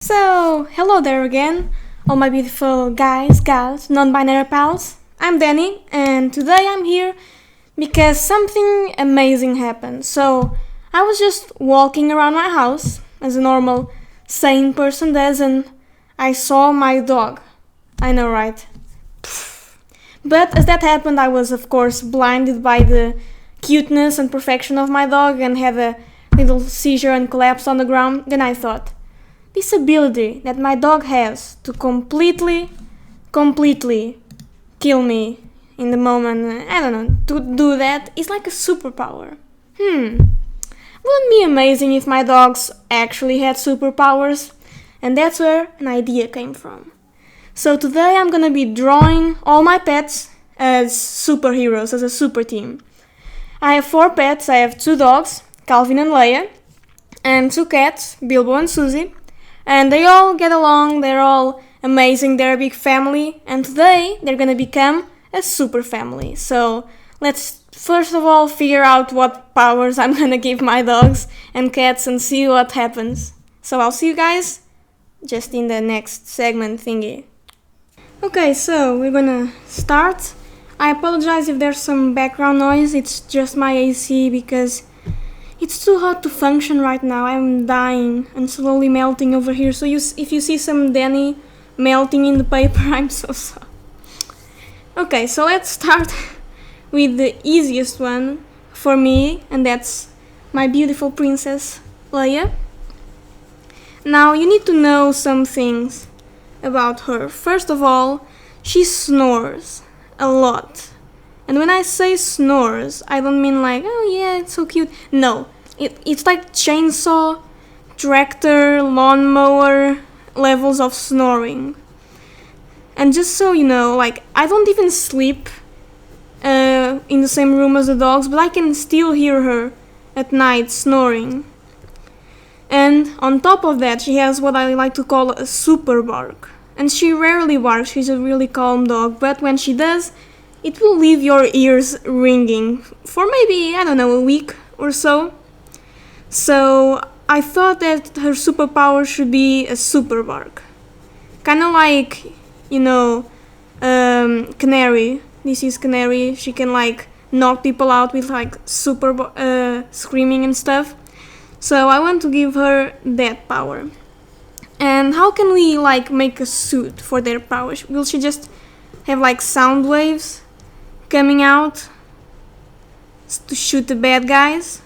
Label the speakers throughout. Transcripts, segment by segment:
Speaker 1: So, hello there again, all my beautiful guys, gals, non-binary pals. I'm Danny, and today I'm here because something amazing happened. So, I was just walking around my house, as a normal, sane person does, and I saw my dog. I know, right? But as that happened, I was, of course, blinded by the cuteness and perfection of my dog and had a little seizure and collapsed on the ground. Then I thought, this ability that my dog has to completely kill me in the moment, I don't know, to do that is like a superpower. Wouldn't it be amazing if my dogs actually had superpowers? And that's where an idea came from. So today I'm gonna be drawing all my pets as superheroes, as a super team. I have 4 pets. I have 2 dogs, Calvin and Leia, and 2 cats, Bilbo and Susie. And they all get along, they're all amazing, they're a big family, and today they're gonna become a super family. So let's first of all figure out what powers I'm gonna give my dogs and cats and see what happens. So I'll see you guys just in the next segment thingy. Okay, so we're gonna start. I apologize if there's some background noise, it's just my AC because it's too hot to function right now. I'm dying and slowly melting over here. So if you see some Danny melting in the paper, I'm so sorry. Okay, so let's start with the easiest one for me, and that's my beautiful princess, Leia. Now, you need to know some things about her. First of all, she snores a lot. And when I say snores, I don't mean like, oh yeah, it's so cute. No, it's like chainsaw, tractor, lawnmower levels of snoring. And just so you know, like, I don't even sleep in the same room as the dogs, but I can still hear her at night snoring. And on top of that, she has what I like to call a super bark. And she rarely barks, she's a really calm dog, but when she does, it will leave your ears ringing for maybe, I don't know, a week or so. So I thought that her superpower should be a super bark. Kind of like, Canary. This is Canary. She can like knock people out with like super screaming and stuff. So I want to give her that power. And how can we like make a suit for their power? Will she just have like sound waves coming out to shoot the bad guys?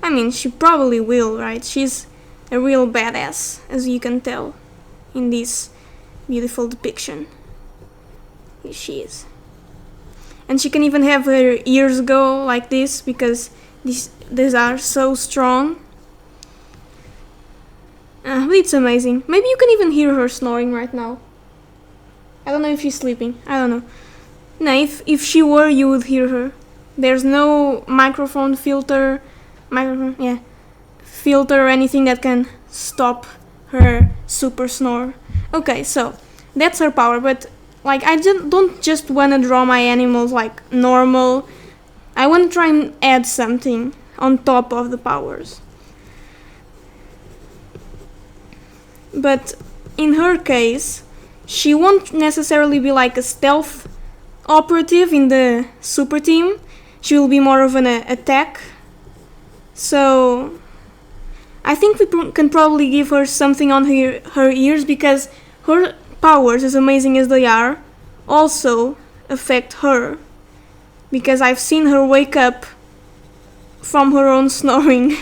Speaker 1: I mean, she probably will, right? She's a real badass, as you can tell in this beautiful depiction. Here she is. And she can even have her ears go like this because these are so strong. It's amazing. Maybe you can even hear her snoring right now. I don't know if she's sleeping. I don't know. No, if she were, you would hear her. There's no microphone filter, filter or anything that can stop her super snore. Okay, so that's her power, but like I don't just want to draw my animals like normal. I want to try and add something on top of the powers. But in her case, she won't necessarily be like a stealth operative in the super team. She will be more of an attack. So I think we can probably give her something on her ears because her powers, as amazing as they are, also affect her. Because I've seen her wake up from her own snoring.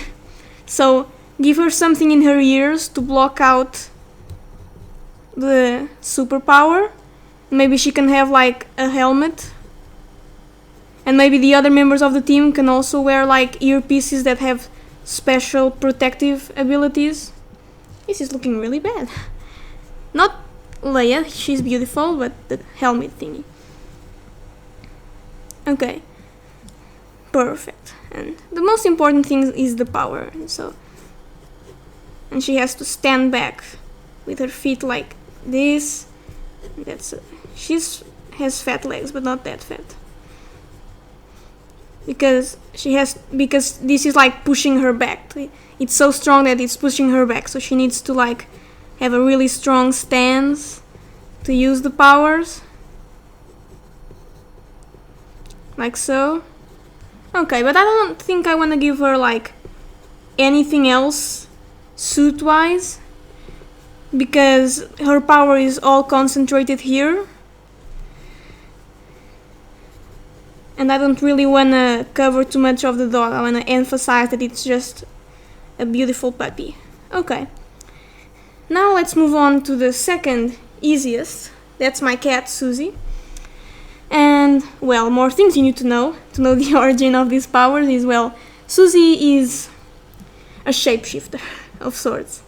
Speaker 1: So give her something in her ears to block out the superpower. Maybe she can have like a helmet. And maybe the other members of the team can also wear like earpieces that have special protective abilities. This is looking really bad. Not Leia, she's beautiful, but the helmet thingy. Okay. Perfect. And the most important thing is the power. And she has to stand back with her feet like this. She has fat legs, but not that fat. Because this is like pushing her back. It's so strong that it's pushing her back, so she needs to like have a really strong stance to use the powers. Like so. Okay, but I don't think I want to give her like anything else suit-wise, because her power is all concentrated here. And I don't really want to cover too much of the dog. I want to emphasize that it's just a beautiful puppy. Okay. Now let's move on to the second easiest. That's my cat, Susie. And, well, more things you need to know the origin of these powers is, well, Susie is a shapeshifter of sorts.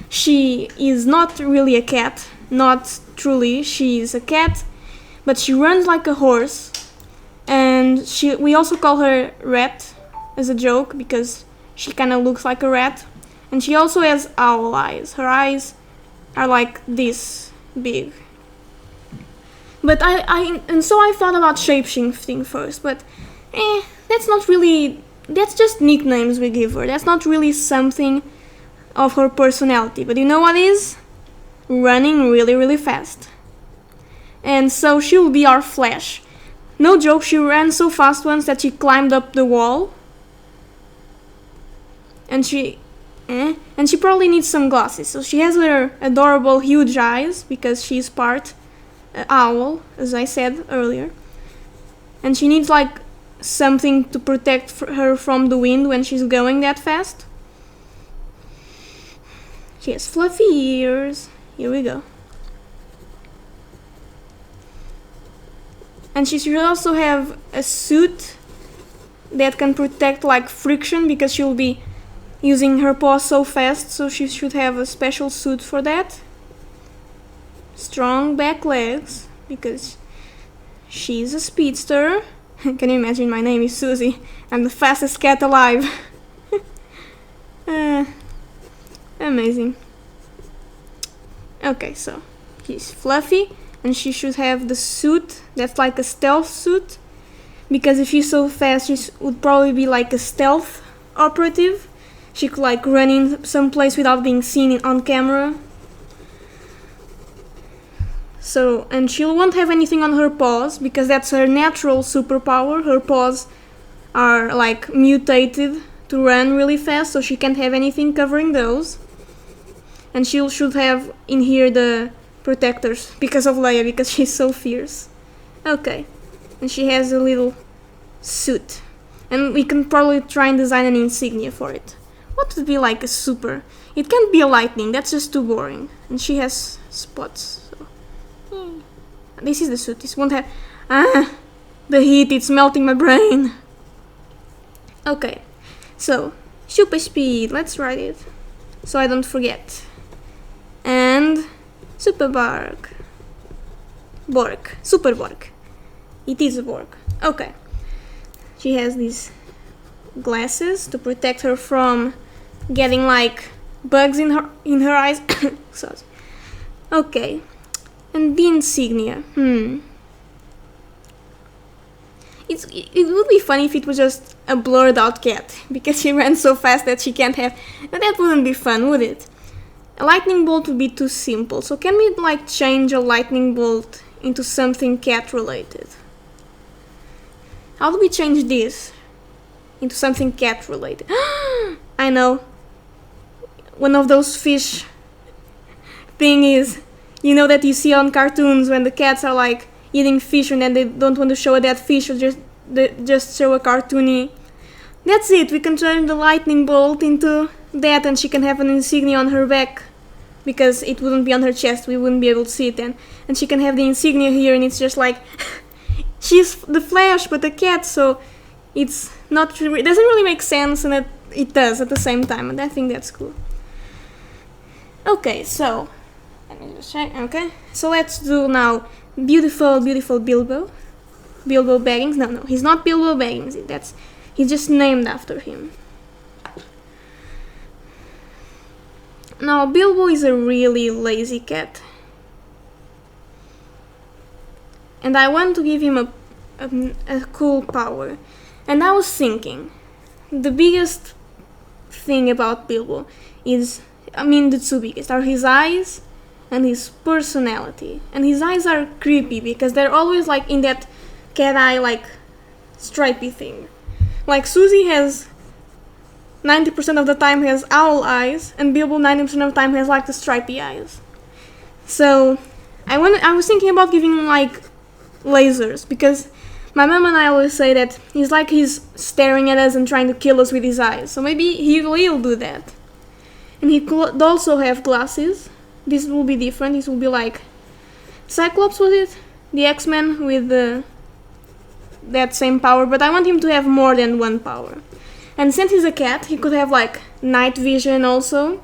Speaker 1: She is not really a cat, not truly. She is a cat, but she runs like a horse. And we also call her Rat as a joke because she kind of looks like a rat. And she also has owl eyes. Her eyes are like this big. But so I thought about shapeshifting first, but that's just nicknames we give her. That's not really something of her personality. But you know what is? Running really, really fast. And so she will be our Flash. No joke, she ran so fast once that she climbed up the wall. And she probably needs some glasses. So she has her adorable huge eyes because she's part owl, as I said earlier. And she needs like something to protect her from the wind when she's going that fast. She has fluffy ears. Here we go. And she should also have a suit that can protect like friction because she'll be using her paws so fast, so she should have a special suit for that. Strong back legs because she's a speedster. Can you imagine? My name is Susie. I'm the fastest cat alive. Amazing. Okay, so she's fluffy. And she should have the suit that's like a stealth suit. Because if she's so fast, she would probably be like a stealth operative. She could like run in some place without being seen on camera. So, and she won't have anything on her paws because that's her natural superpower. Her paws are like mutated to run really fast, so she can't have anything covering those. And she should have in here the protectors because of Leia, because she's so fierce. Okay, and she has a little suit, and we can probably try and design an insignia for it. What would be like a super? It can't be a lightning, that's just too boring. And she has spots, so this is the suit. This won't have the heat, it's melting my brain. Okay, so super speed, let's write it so I don't forget. And Super Borg. Super Borg. It is a Borg. Okay. She has these glasses to protect her from getting like bugs in her eyes. So, okay. And the insignia. It would be funny if it was just a blurred out cat because she ran so fast that she can't have. But that wouldn't be fun, would it? A lightning bolt would be too simple, so can we like change a lightning bolt into something cat related? How do we change this into something cat related? I know. One of those fish thingies, you know, that you see on cartoons when the cats are like eating fish and then they don't want to show a dead fish or just show a cartoony. That's it, we can turn the lightning bolt into that and she can have an insignia on her back because it wouldn't be on her chest, we wouldn't be able to see it then. And she can have the insignia here and it's just like she's the Flash but a cat, so it's not it doesn't really make sense, and it does at the same time, and I think that's cool. Okay, so let me just check. Okay, so let's do now beautiful Bilbo Baggins. No, he's not Bilbo Baggins, he's just named after him. Now, Bilbo is a really lazy cat. And I want to give him a cool power. And I was thinking, the biggest thing about Bilbo is the two biggest are his eyes and his personality. And his eyes are creepy because they're always like in that cat eye, like stripy thing. Like Susie has 90% of the time has owl eyes, and Bilbo 90% of the time has like the stripy eyes. So I was thinking about giving him like lasers, because my mom and I always say that he's staring at us and trying to kill us with his eyes. So maybe he will do that. And he could also have glasses. This will be different. This will be like Cyclops, was it? The X-Men with that same power, but I want him to have more than one power. And since he's a cat, he could have like night vision also.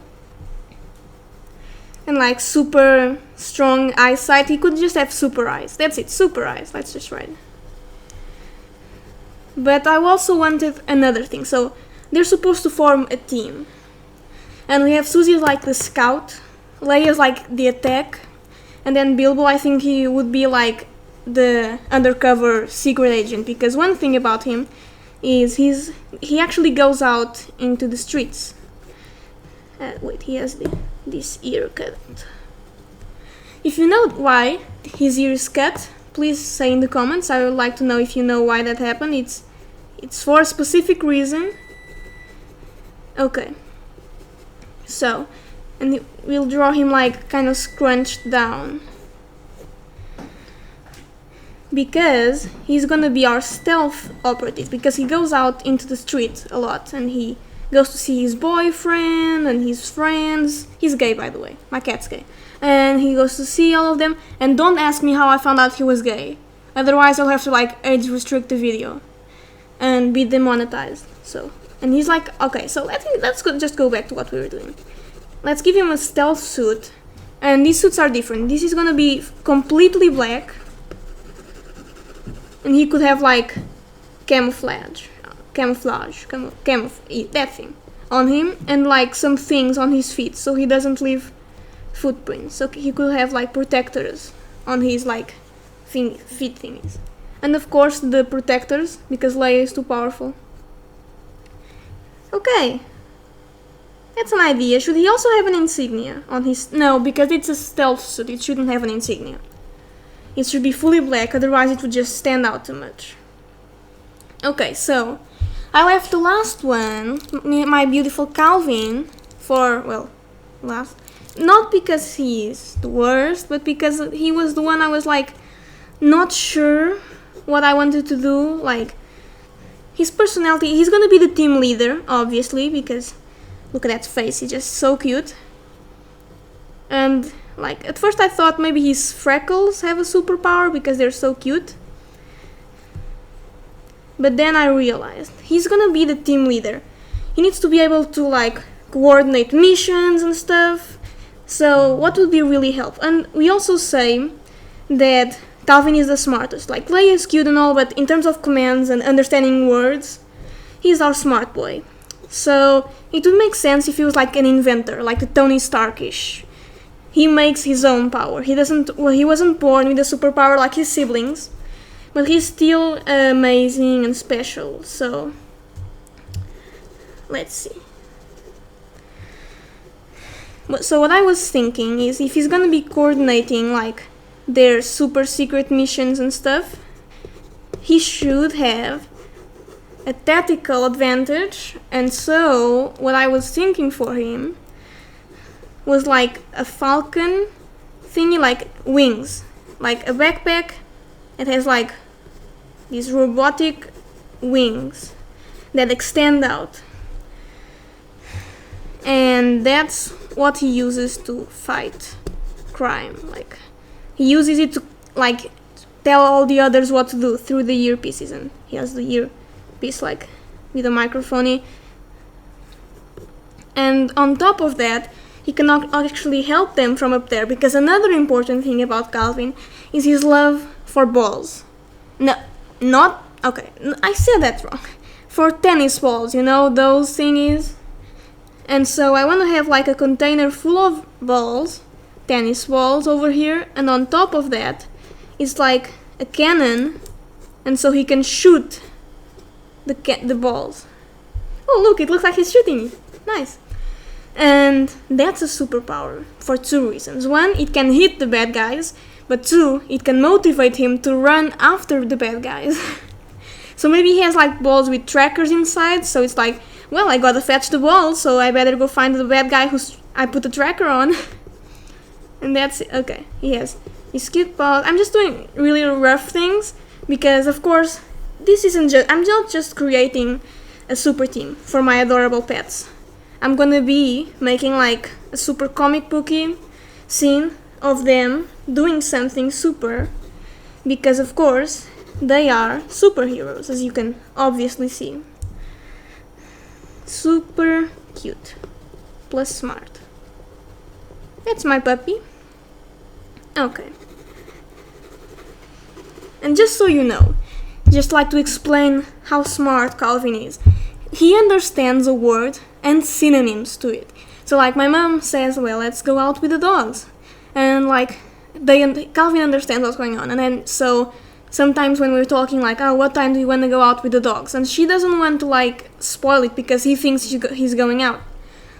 Speaker 1: And like super strong eyesight. He could just have super eyes. That's it, super eyes. Let's just write. But I also wanted another thing. So they're supposed to form a team. And we have Susie like the scout, Leia's like the attack, and then Bilbo, I think he would be like the undercover secret agent, because one thing about him is he actually goes out into the streets. Wait, he has this ear cut. If you know why his ear is cut, please say in the comments. I would like to know if you know why that happened. It's for a specific reason. Okay. So, and we'll draw him like kind of scrunched down, because he's gonna be our stealth operative, because he goes out into the street a lot and he goes to see his boyfriend and his friends. He's gay, by the way. My cat's gay. And he goes to see all of them. And don't ask me how I found out he was gay. Otherwise I'll have to like age restrict the video and be demonetized. So, and he's like, okay, so let's just go back to what we were doing. Let's give him a stealth suit. And these suits are different. This is gonna be completely black. And he could have like camouflage, that thing on him, and like some things on his feet so he doesn't leave footprints. So he could have like protectors on his like feet thingies. And of course the protectors, because Leia is too powerful. Okay. That's an idea. Should he also have an insignia on his... No, because it's a stealth suit. It shouldn't have an insignia. It should be fully black, otherwise it would just stand out too much. Okay, so I left the last one, my beautiful Calvin, for, well, last. Not because he is the worst, but because he was the one I was like not sure what I wanted to do. Like, his personality, he's gonna be the team leader, obviously, because look at that face, he's just so cute. And like, at first I thought maybe his freckles have a superpower because they're so cute. But then I realized he's gonna be the team leader. He needs to be able to like coordinate missions and stuff. So what would be really helpful? And we also say that Calvin is the smartest. Like, Leia is cute and all, but in terms of commands and understanding words, he's our smart boy. So it would make sense if he was like an inventor, like a Tony Starkish. He makes his own power. He wasn't born with a superpower like his siblings, but he's still amazing and special. So let's see. So what I was thinking is, if he's gonna be coordinating like their super secret missions and stuff, he should have a tactical advantage. And so what I was thinking for him was like a falcon thingy, like wings, like a backpack. It has like these robotic wings that extend out, and that's what he uses to fight crime. Like, he uses it to like tell all the others what to do through the earpieces, and he has the earpiece like with a microphone. And on top of that, he can actually help them from up there, because another important thing about Calvin is his love for balls. No, not, okay, I said that wrong. For tennis balls, you know, those thingies. And so I want to have like a container full of balls, tennis balls over here, and on top of that is like a cannon, and so he can shoot the balls. Oh look, it looks like he's shooting. Nice. And that's a superpower for two reasons. One, it can hit the bad guys, but two, it can motivate him to run after the bad guys. So maybe he has like balls with trackers inside, so it's like, well, I gotta fetch the ball, so I better go find the bad guy I put the tracker on. And that's it. Okay, he has his cute balls. I'm just doing really rough things because, of course, I'm not just creating a super team for my adorable pets. I'm gonna be making like a super comic booky scene of them doing something super because, of course, they are superheroes, as you can obviously see. Super cute plus smart. That's my puppy. Okay. And just so you know, just like to explain how smart Calvin is, he understands a word and synonyms to it. So like my mom says, well, let's go out with the dogs. And like Calvin understands what's going on. And then so sometimes when we're talking like, oh, what time do you want to go out with the dogs? And she doesn't want to like spoil it because he thinks he's going out.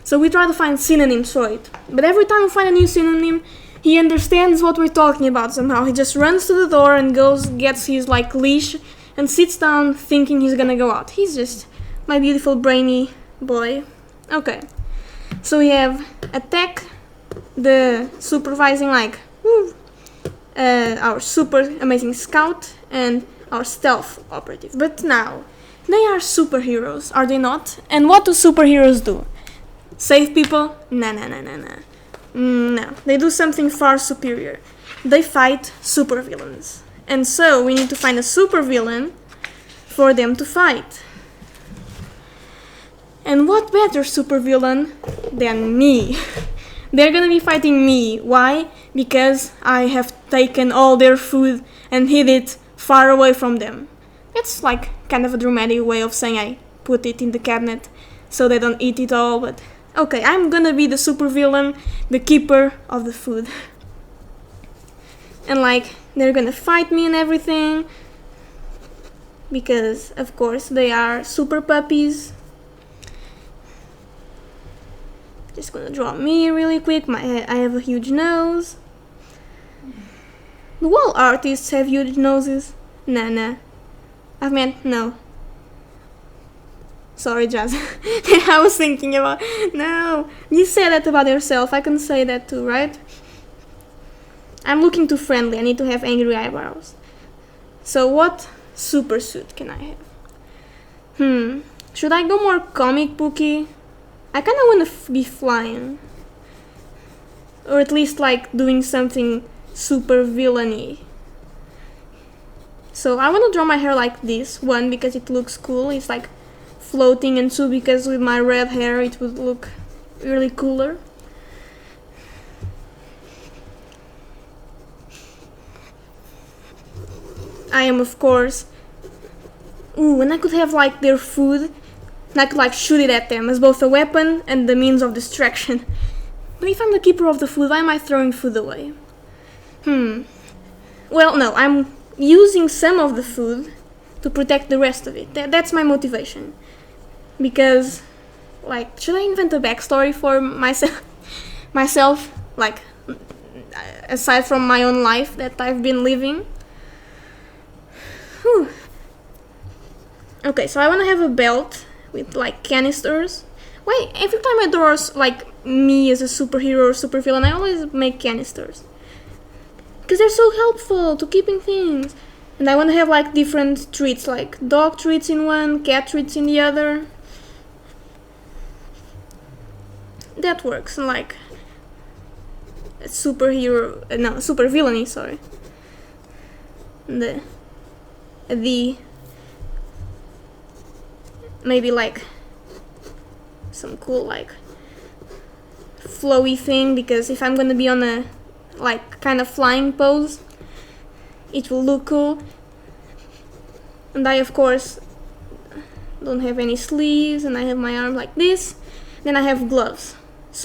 Speaker 1: So we try to find synonyms for it. But every time we find a new synonym, he understands what we're talking about somehow. He just runs to the door and gets his like leash and sits down thinking he's gonna go out. He's just my beautiful brainy boy. Okay. So we have attack, the supervising like our super amazing scout and our stealth operative. But now, they are superheroes, are they not? And what do superheroes do? Save people? Nah. No, they do something far superior. They fight supervillains. And so we need to find a supervillain for them to fight. And what better supervillain than me? They're gonna be fighting me. Why? Because I have taken all their food and hid it far away from them. It's like kind of a dramatic way of saying I put it in the cabinet so they don't eat it all, but okay, I'm gonna be the supervillain, the keeper of the food. And like, they're gonna fight me and everything. Because, of course, they are super puppies. Just gonna draw me really quick. I have a huge nose. Do all artists have huge noses? Nah. I meant, no. Sorry, Jazz. I was thinking about... No, you say that about yourself. I can say that too, right? I'm looking too friendly. I need to have angry eyebrows. So what super suit can I have? Should I go more comic booky? I kind of want to be flying. Or at least like doing something super villainy. So I want to draw my hair like this. One, because it looks cool. It's like floating, and two, because with my red hair it would look really cooler. I am, of course... Ooh, and I could have like their food, and I could like shoot it at them as both a weapon and the means of distraction. But if I'm the keeper of the food, why am I throwing food away? Well, no, I'm using some of the food to protect the rest of it. That's my motivation. Because, like, should I invent a backstory for myself, like, aside from my own life that I've been living? Whew. Okay, so I want to have a belt with, like, canisters. Why, every time I draw, like, me as a superhero or supervillain, I always make canisters. Because they're so helpful to keeping things. And I want to have, like, different treats, like dog treats in one, cat treats in the other. That works, and like a super villainy, sorry. The maybe like some cool like flowy thing, because if I'm gonna be on a like kind of flying pose, it will look cool. And I of course don't have any sleeves, and I have my arm like this. Then I have gloves. I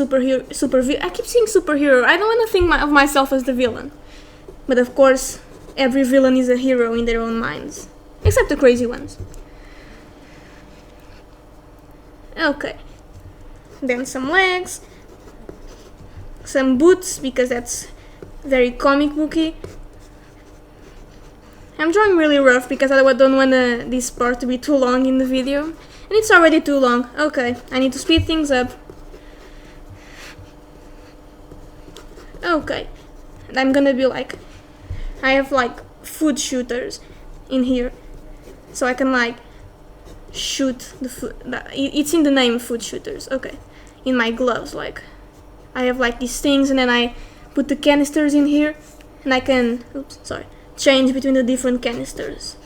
Speaker 1: keep saying superhero. I don't want to think of myself as the villain. But of course, every villain is a hero in their own minds. Except the crazy ones. Okay. then some legs, some boots because that's very comic booky. I'm drawing really rough because I don't want this part to be too long in the video, and it's already too long. Okay, I need to speed things up. Okay, and I'm gonna be like, I have like food shooters in here, so I can like shoot the food. It's in the name, food shooters. Okay, in my gloves, like I have like these things, and then I put the canisters in here, and I can change between the different canisters.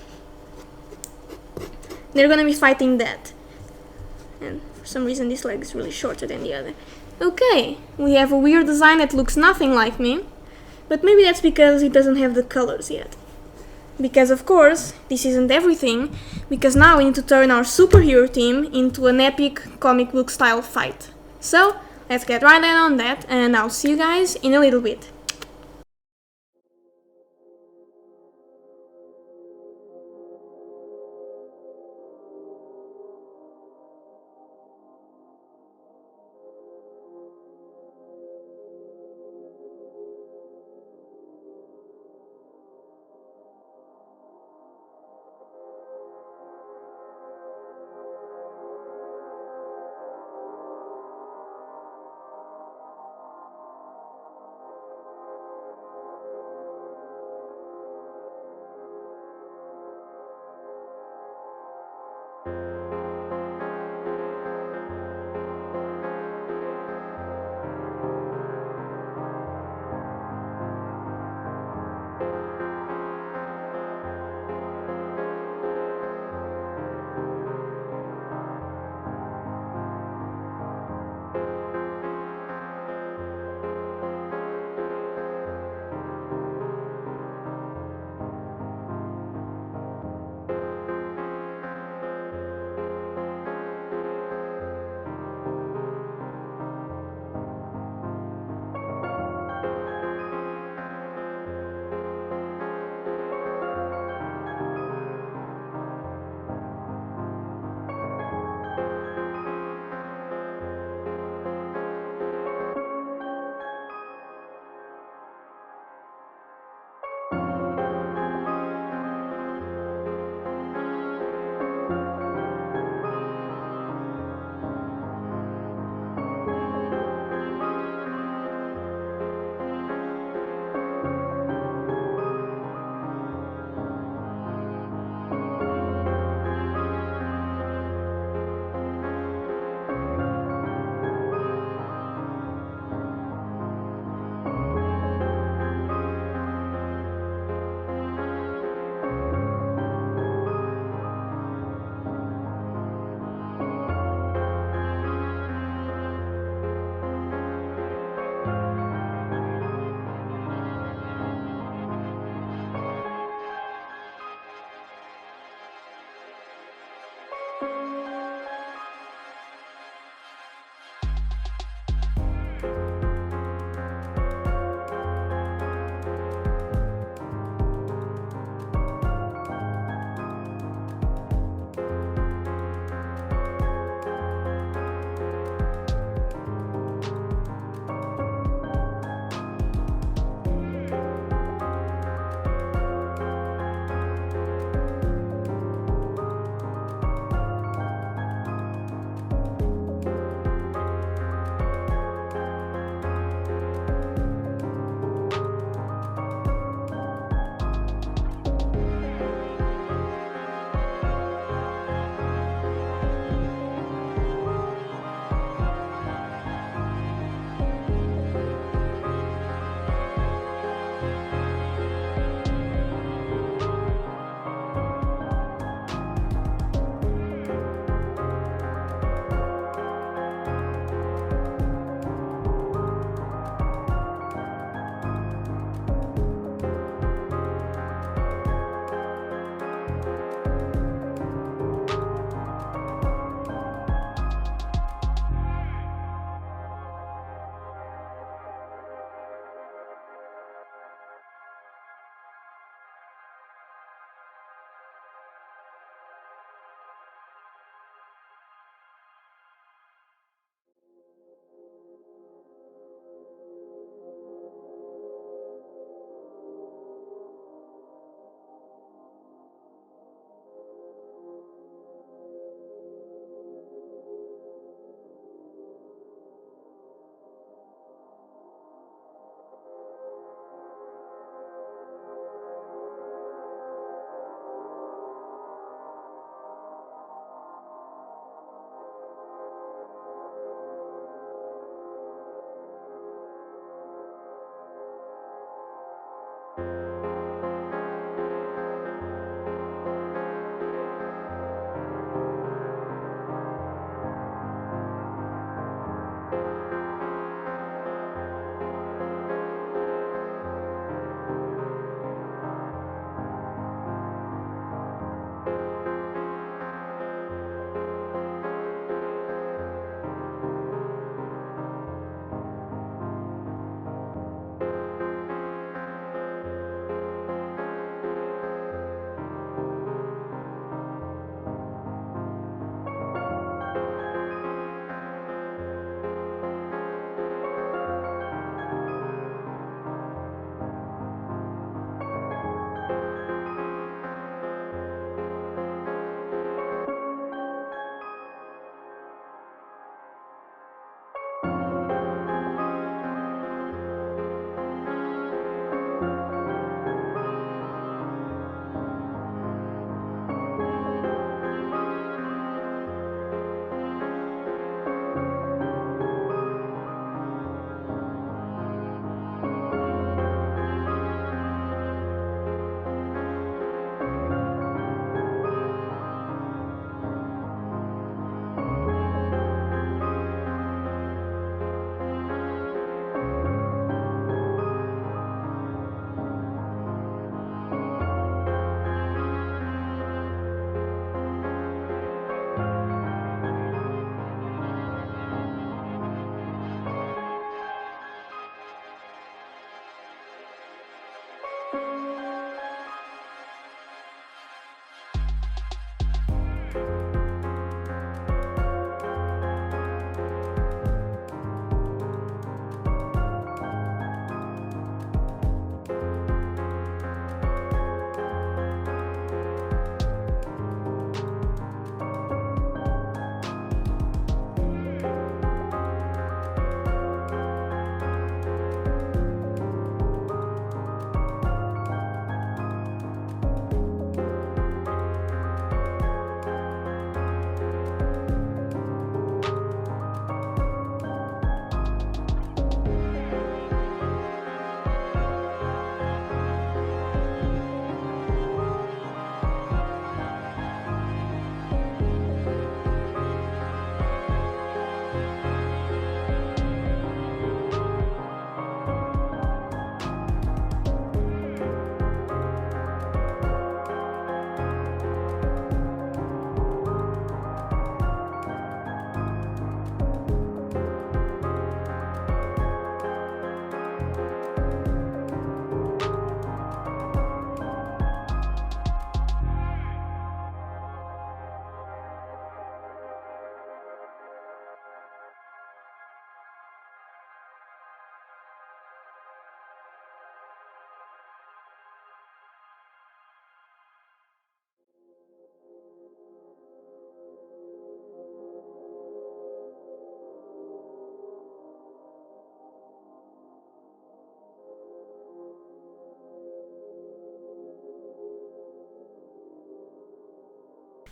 Speaker 1: They're gonna be fighting that, and for some reason this leg is really shorter than the other. Okay, we have a weird design that looks nothing like me, but maybe that's because it doesn't have the colors yet. Because of course, this isn't everything, because now we need to turn our superhero team into an epic comic book style fight. So, let's get right on that, and I'll see you guys in a little bit.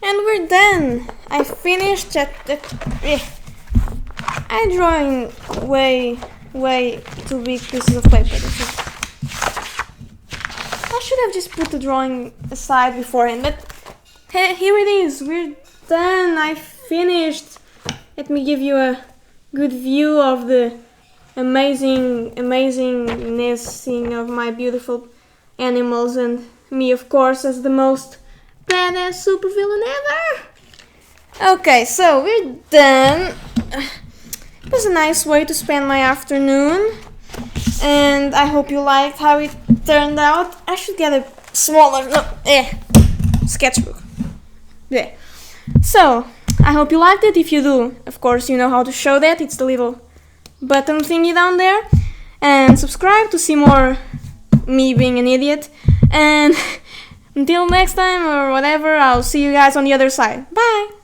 Speaker 1: And we're done. I finished I'm drawing way too big pieces of paper. I should have just put the drawing aside beforehand, but here it is. We're done. I finished. Let me give you a good view of the amazingness of my beautiful animals and me, of course, as the most badass supervillain ever. Okay, so we're done. It was a nice way to spend my afternoon, and I hope you liked how it turned out. I should get a smaller sketchbook. Yeah. So, I hope you liked it. If you do, of course, you know how to show that. It's the little button thingy down there. And subscribe to see more me being an idiot. And until next time or whatever, I'll see you guys on the other side. Bye!